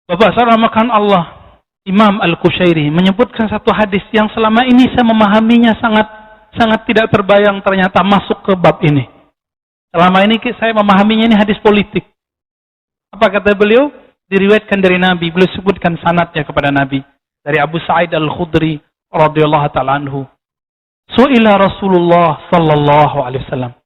Bapak serahkan Allah, Imam Al-Qushairi menyebutkan satu hadis yang selama ini saya memahaminya sangat tidak terbayang ternyata masuk ke bab ini. Selama ini saya memahaminya ini hadis politik. Apa kata beliau? Diriwayatkan dari Nabi, beliau sebutkan sanadnya kepada Nabi dari Abu Sa'id Al-Khudri radhiyallahu taala anhu. Su'ila Rasulullah sallallahu alaihi wasallam.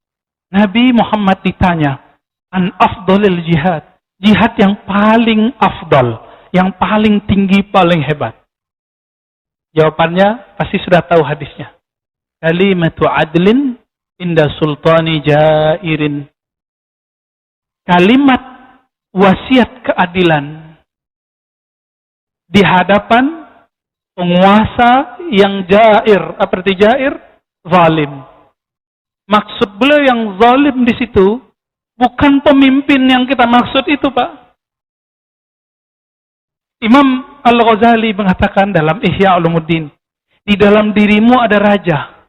Nabi Muhammad ditanya, an afdalil jihad. Jihad yang paling afdal, yang paling tinggi, paling hebat. Jawabannya pasti sudah tahu hadisnya. Kalimatu adlin inda sultani jairin. Kalimat wasiat keadilan di hadapan penguasa yang jair. Apa arti jair? Zalim. Maksud beliau yang zalim di situ bukan pemimpin yang kita maksud itu, Pak. Imam Al-Ghazali mengatakan dalam Ihya Ulumuddin, di dalam dirimu ada raja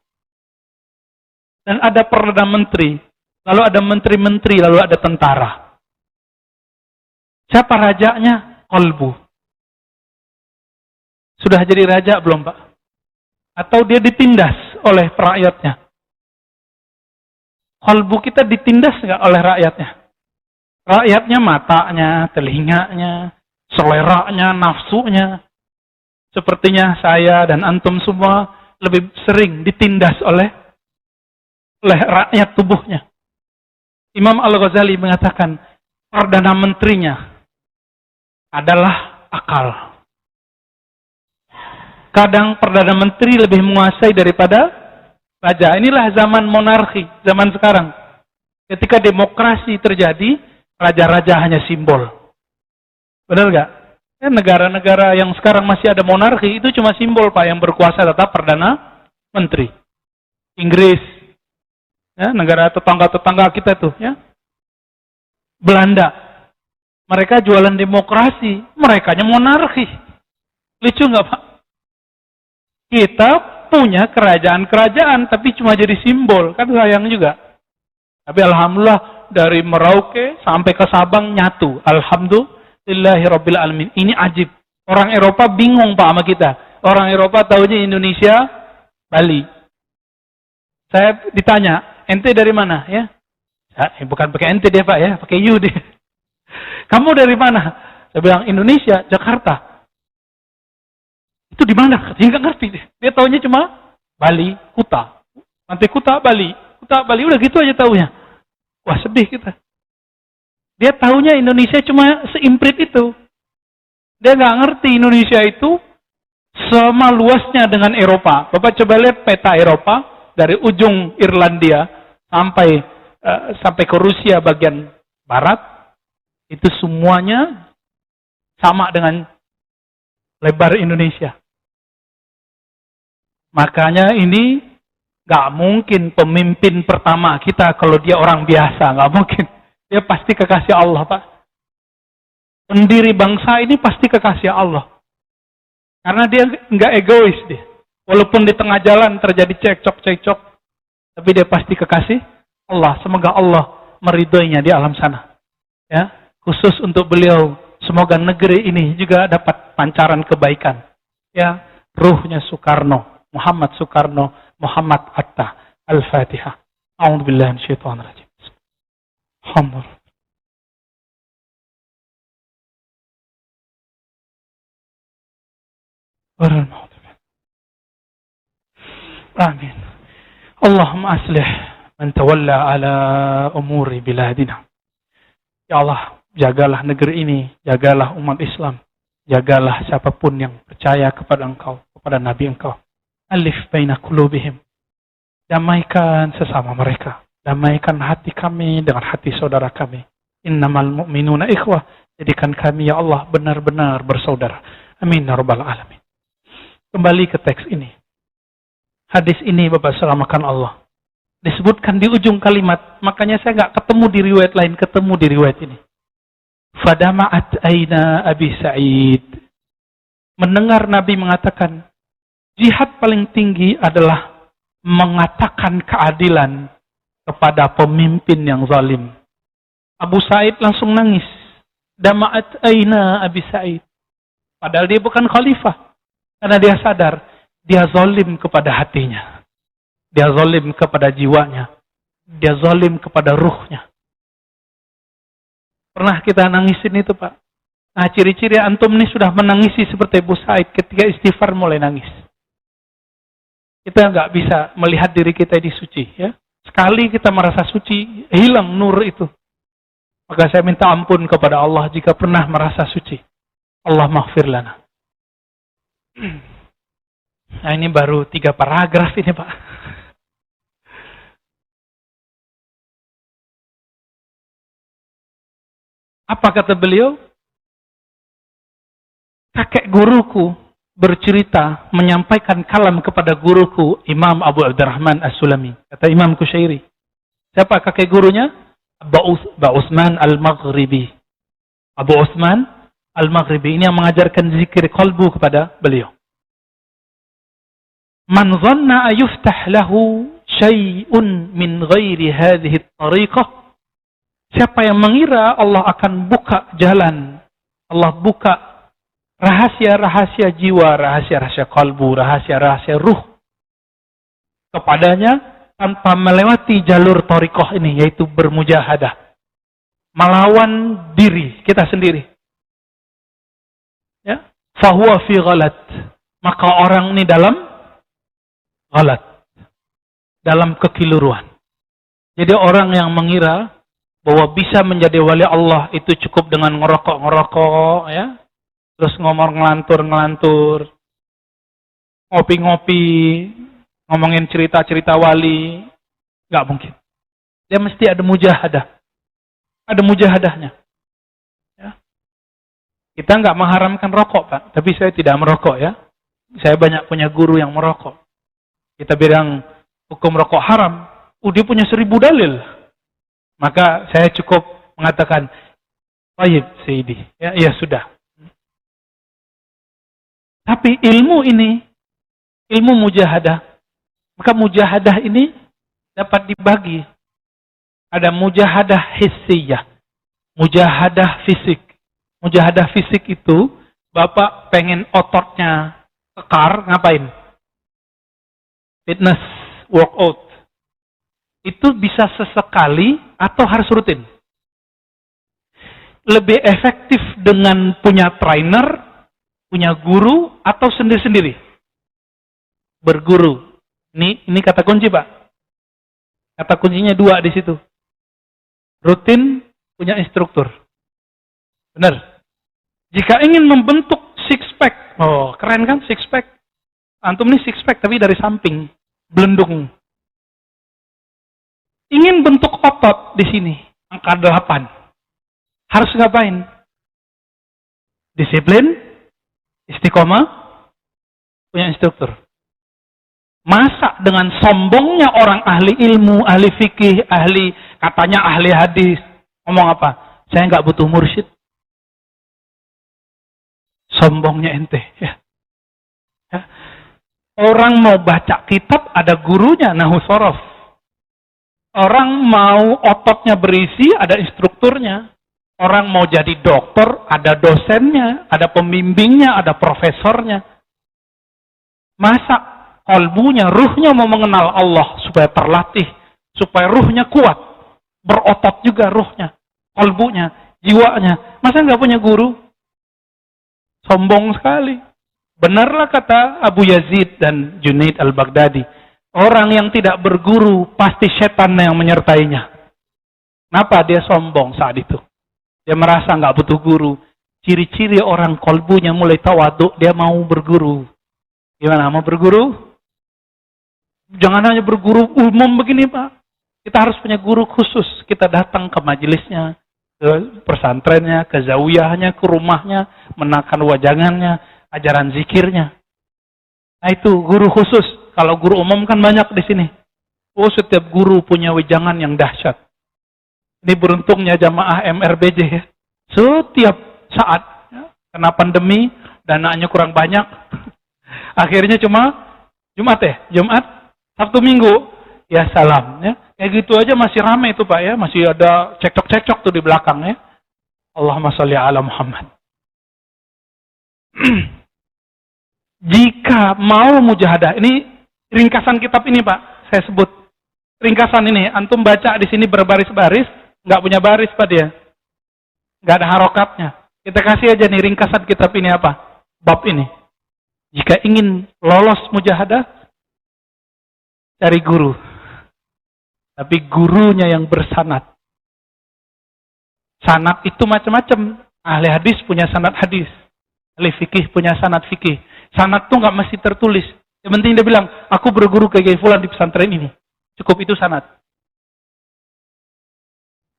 dan ada perdana menteri, lalu ada menteri-menteri, lalu ada tentara. Siapa rajanya? Qalbu. Sudah jadi raja belum, Pak? Atau dia ditindas oleh rakyatnya? Qalbu kita ditindas nggak oleh rakyatnya? Rakyatnya matanya, telinganya, seleranya, nafsunya. Sepertinya saya dan antum semua lebih sering ditindas oleh rakyat tubuhnya. Imam Al-Ghazali mengatakan, perdana menterinya adalah akal. Kadang perdana menteri lebih menguasai daripada raja. Inilah zaman monarki, zaman sekarang. Ketika demokrasi terjadi, raja-raja hanya simbol. Benar nggak? Ya, negara-negara yang sekarang masih ada monarki, itu cuma simbol, Pak. Yang berkuasa tetap perdana menteri. Inggris, ya, negara tetangga-tetangga kita tuh, ya. Belanda, mereka jualan demokrasi, merekanya monarki. Lucu nggak, Pak? Kita punya kerajaan-kerajaan, tapi cuma jadi simbol. Kan sayang juga. Tapi alhamdulillah, dari Merauke sampai ke Sabang nyatu. Alhamdulillahirabbil alamin. Ini ajib. Orang Eropa bingung, Pak, sama kita. Orang Eropa tahunya Indonesia, Bali. Saya ditanya, ente dari mana? Ya, bukan pakai ente dia, Pak, ya, pakai you dia. Kamu dari mana? Saya bilang Indonesia, Jakarta. Itu di mana? Dia nggak ngerti. Dia taunya cuma Bali, Kuta. Nanti Kuta, Bali. Kuta, Bali. Udah gitu aja taunya. Wah, sedih kita. Dia taunya Indonesia cuma seimprit itu. Dia nggak ngerti Indonesia itu sama luasnya dengan Eropa. Bapak coba lihat peta Eropa dari ujung Irlandia sampai ke Rusia bagian barat. Itu semuanya sama dengan lebar Indonesia. Makanya ini gak mungkin pemimpin pertama kita kalau dia orang biasa. Gak mungkin. Dia pasti kekasih Allah, Pak. Pendiri bangsa ini pasti kekasih Allah. Karena dia gak egois dia. Walaupun di tengah jalan terjadi cekcok-cekcok. Tapi dia pasti kekasih Allah. Semoga Allah meridhoinya di alam sana. Ya, khusus untuk beliau. Semoga negeri ini juga dapat pancaran kebaikan. Ya, ruhnya Soekarno. Muhammad Soekarno, Muhammad Atta, Al-Fatihah. A'udzubillahi minasyaitonir rajim. Alhamdulillah. Amin. Allahumma aslih man tawalla ala umuri biladina. Ya Allah, jagalah negeri ini, jagalah umat Islam, jagalah siapapun yang percaya kepada Engkau, kepada Nabi Engkau. Alif baina qulubihim. Damaikan sesama mereka. Damaikan hati kami dengan hati saudara kami. Innamal mu'minuna ikhwah. Jadikan kami, ya Allah, benar-benar bersaudara. Amin ya rabbal alamin. Kembali ke teks ini. Hadis ini, Bapak selamatkan Allah, disebutkan di ujung kalimat. Makanya saya nggak ketemu di riwayat lain, ketemu di riwayat ini. Fadama'at aina Abi Sa'id. Mendengar Nabi mengatakan, jihad paling tinggi adalah mengatakan keadilan kepada pemimpin yang zalim. Abu Sa'id langsung nangis. Dama'at aina Abi Sa'id. Padahal dia bukan khalifah. Karena dia sadar, dia zalim kepada hatinya. Dia zalim kepada jiwanya. Dia zalim kepada ruhnya. Pernah kita nangisin itu, Pak? Nah, ciri-ciri antum ini sudah menangisi seperti Abu Sa'id ketika istighfar mulai nangis. Kita nggak bisa melihat diri kita di suci, ya. Sekali kita merasa suci, hilang nur itu. Maka saya minta ampun kepada Allah jika pernah merasa suci. Allah maghfir lana. Nah, ini baru 3 paragraf ini, Pak. Apa kata beliau? Kakek guruku bercerita, menyampaikan kalam kepada guruku, Imam Abu Abdurrahman As-Sulami. Kata Imam Kusyairi. Siapa kakek gurunya? Abu Utsman Al-Maghribi. Abu Utsman Al-Maghribi. Ini yang mengajarkan zikir qalbu kepada beliau. Man dhanna ayuftah lahu syai'un min ghairi hadhihi at-tariqah. Siapa yang mengira Allah akan buka jalan, Allah buka rahasia-rahasia jiwa, rahasia-rahasia kalbu, rahasia-rahasia ruh kepadanya tanpa melewati jalur thariqah ini, yaitu bermujahadah, melawan diri kita sendiri. Ya, fahuwa fi ghalat. Maka orang ini dalam ghalat, dalam kekeliruan. Jadi orang yang mengira bahwa bisa menjadi wali Allah itu cukup dengan ngerokok-ngerokok, ya, terus ngomong ngelantur-ngelantur, ngopi-ngopi, ngomongin cerita-cerita wali, nggak mungkin. Dia mesti ada mujahadah, ada mujahadahnya. Ya. Kita nggak mengharamkan rokok, Pak, tapi saya tidak merokok, ya. Saya banyak punya guru yang merokok. Kita bilang hukum rokok haram, dia punya 1000 dalil. Maka saya cukup mengatakan, baik, Sayyidi, ya sudah. Tapi ilmu ini, ilmu mujahadah, maka mujahadah ini dapat dibagi. Ada mujahadah hissiyah, mujahadah fisik. Mujahadah fisik itu, Bapak pengen ototnya kekar, ngapain? Fitness, workout. Itu bisa sesekali atau harus rutin. Lebih efektif dengan punya trainer, punya guru, atau sendiri-sendiri. Berguru. Ini kata kunci, Pak. Kata kuncinya 2 di situ. Rutin, punya instruktur. Benar. Jika ingin membentuk six pack, oh keren kan six pack? Antum ini six pack tapi dari samping, belendung. Ingin bentuk otot di sini, angka 8. Harus ngapain? Disiplin, istiqomah, punya instruktur. Masa dengan sombongnya orang ahli ilmu, ahli fikih, katanya ahli hadis, ngomong apa? Saya nggak butuh mursyid. Sombongnya ente. Ya. Orang mau baca kitab ada gurunya, nahu sorof. Orang mau ototnya berisi, ada instrukturnya. Orang mau jadi dokter, ada dosennya, ada pembimbingnya, ada profesornya. Masa kalbunya, ruhnya mau mengenal Allah supaya terlatih, supaya ruhnya kuat. Berotot juga ruhnya, kalbunya, jiwanya. Masa nggak punya guru? Sombong sekali. Benarlah kata Abu Yazid dan Junaid al-Baghdadi. Orang yang tidak berguru, pasti setan yang menyertainya. Kenapa dia sombong saat itu? Dia merasa nggak butuh guru. Ciri-ciri orang kolbunya mulai tawaduk, dia mau berguru. Gimana, mau berguru? Jangan hanya berguru umum begini, Pak. Kita harus punya guru khusus. Kita datang ke majelisnya, ke pesantrennya, ke zawiyahnya, ke rumahnya, menakan wajangannya, ajaran zikirnya. Nah itu guru khusus. Kalau guru umum kan banyak di sini. Oh, setiap guru punya wejangan yang dahsyat. Ini beruntungnya jamaah MRBJ ya. Setiap saat ya, kena pandemi, dananya kurang banyak. Akhirnya cuma Jumat Jumat, Sabtu Minggu, ya salam ya. Kayak gitu aja masih ramai itu Pak ya, masih ada cekcok-cekcok tuh di belakang ya. Allahumma sholli ala Muhammad. Jika mau mujahadah, ini ringkasan kitab ini Pak, saya sebut. Ringkasan ini, antum baca di sini berbaris-baris, nggak punya baris Pak dia. Nggak ada harokatnya. Kita kasih aja nih ringkasan kitab ini apa? Bab ini. Jika ingin lolos mujahadah, cari guru. Tapi gurunya yang bersanad. Sanad itu macam-macam. Ahli hadis punya sanad hadis. Ahli fikih punya sanad fikih. Sanad tuh nggak mesti tertulis. Yang penting dia bilang, aku berguru ke Kiai Fulan di pesantren ini. Cukup itu sanad.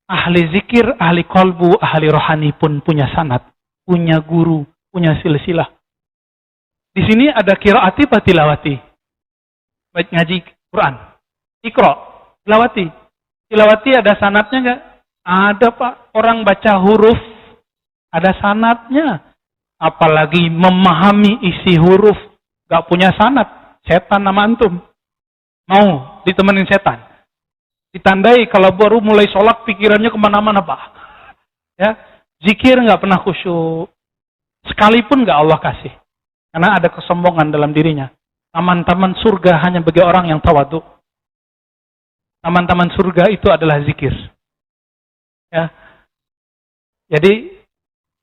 Ahli zikir, ahli kolbu, ahli rohani pun punya sanad. Punya guru, punya silsilah. Di sini ada qiraati apa tilawati? Baik ngaji Quran. Iqra, tilawati. Tilawati ada sanadnya nggak? Ada Pak. Orang baca huruf, ada sanadnya. Apalagi memahami isi huruf, nggak punya sanad. Setan nama antum. Mau ditemenin setan. Ditandai kalau baru mulai sholat pikirannya kemana-mana Pak. Ya, zikir nggak pernah khusyuk. Sekalipun nggak Allah kasih. Karena ada kesombongan dalam dirinya. Taman-taman surga hanya bagi orang yang tawadhu. Taman-taman surga itu adalah zikir. Ya. Jadi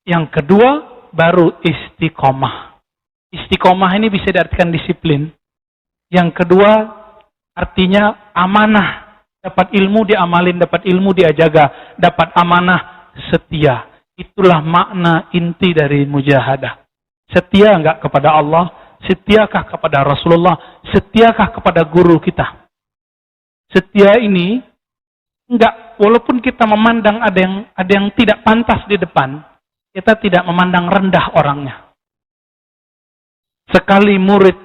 yang kedua baru istiqomah. Istiqomah ini bisa diartikan disiplin. Yang kedua artinya amanah. Dapat ilmu diamalin, dapat ilmu dia jaga, dapat amanah setia. Itulah makna inti dari mujahadah. Setia enggak kepada Allah? Setiakah kepada Rasulullah? Setiakah kepada guru kita? Setia ini enggak, walaupun kita memandang ada yang tidak pantas di depan, kita tidak memandang rendah orangnya. Sekali murid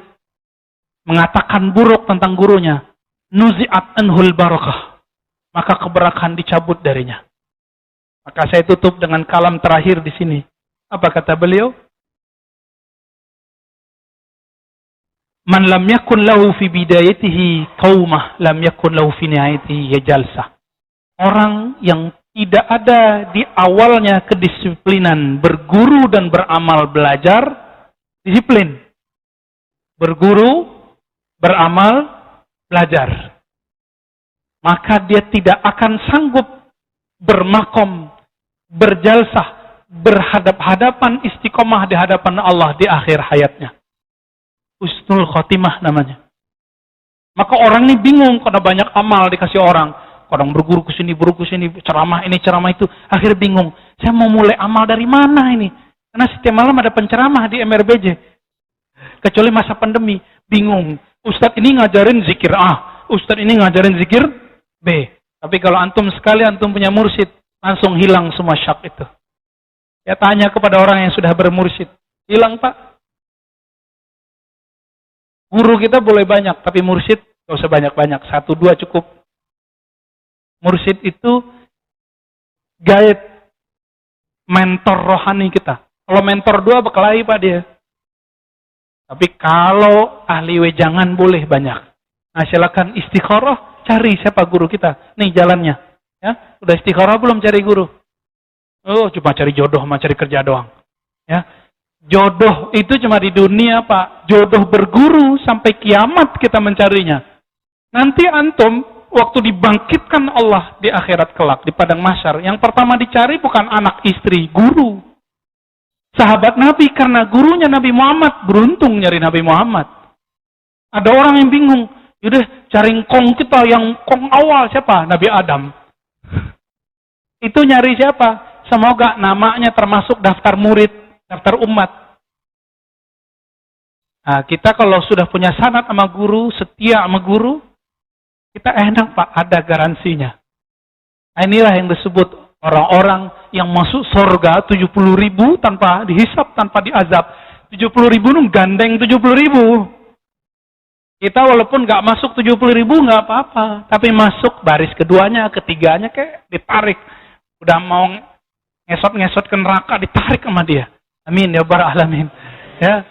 mengatakan buruk tentang gurunya, nuzi'at anhul barakah, maka keberkahan dicabut darinya. Maka saya tutup dengan kalam terakhir di sini. Apa kata beliau? Man lam yakun lahu fi bidayatihi qaumah, lam yakun lahu fi nihayatihi jalsah. Orang yang tidak ada di awalnya kedisiplinan berguru dan beramal belajar, disiplin. Berguru, beramal, belajar. Maka dia tidak akan sanggup bermakom, berjalsah, berhadap-hadapan istiqomah di hadapan Allah di akhir hayatnya. Husnul khotimah namanya. Maka orang ini bingung karena banyak amal dikasih orang. Orang berguru ke sini, ceramah ini, ceramah itu. Akhirnya bingung. Saya mau mulai amal dari mana ini? Karena setiap malam ada penceramah di MRBJ. Kecuali masa pandemi. Bingung. Ustadz ini ngajarin zikir A. Ustadz ini ngajarin zikir B. Tapi kalau antum sekali, antum punya mursyid. Langsung hilang semua syak itu. Ya tanya kepada orang yang sudah bermursyid. Hilang Pak. Guru kita boleh banyak, tapi mursyid gak usah banyak-banyak. 1-2 cukup. Mursyid itu guide, mentor rohani kita. Kalau mentor 2 berkelahi Pak dia. Tapi kalau ahli wejangan boleh banyak. Nah silakan istikharah, cari siapa guru kita. Nih jalannya. Ya, udah istikharah belum cari guru? Oh cuma cari jodoh, cuma cari kerja doang. Ya, jodoh itu cuma di dunia Pak. Jodoh berguru sampai kiamat kita mencarinya. Nanti antum waktu dibangkitkan Allah di akhirat kelak, di padang mahsyar, yang pertama dicari bukan anak istri, guru. Sahabat Nabi karena gurunya Nabi Muhammad, beruntung nyari Nabi Muhammad. Ada orang yang bingung, yaudah cari kong kita yang kong awal siapa? Nabi Adam. Itu nyari siapa? Semoga namanya termasuk daftar murid, daftar umat. Nah, kita kalau sudah punya sanad sama guru, setia sama guru, kita enak Pak, ada garansinya. Nah, inilah yang disebut orang-orang yang masuk surga 70.000 tanpa dihisap, tanpa diazab. 70.000 itu gandeng 70.000. Kita walaupun nggak masuk 70.000 nggak apa-apa, tapi masuk baris keduanya, ketiganya kayak ditarik. Udah mau ngesot-ngesot ke neraka, ditarik sama dia. Amin ya rabbal alamin. Ya.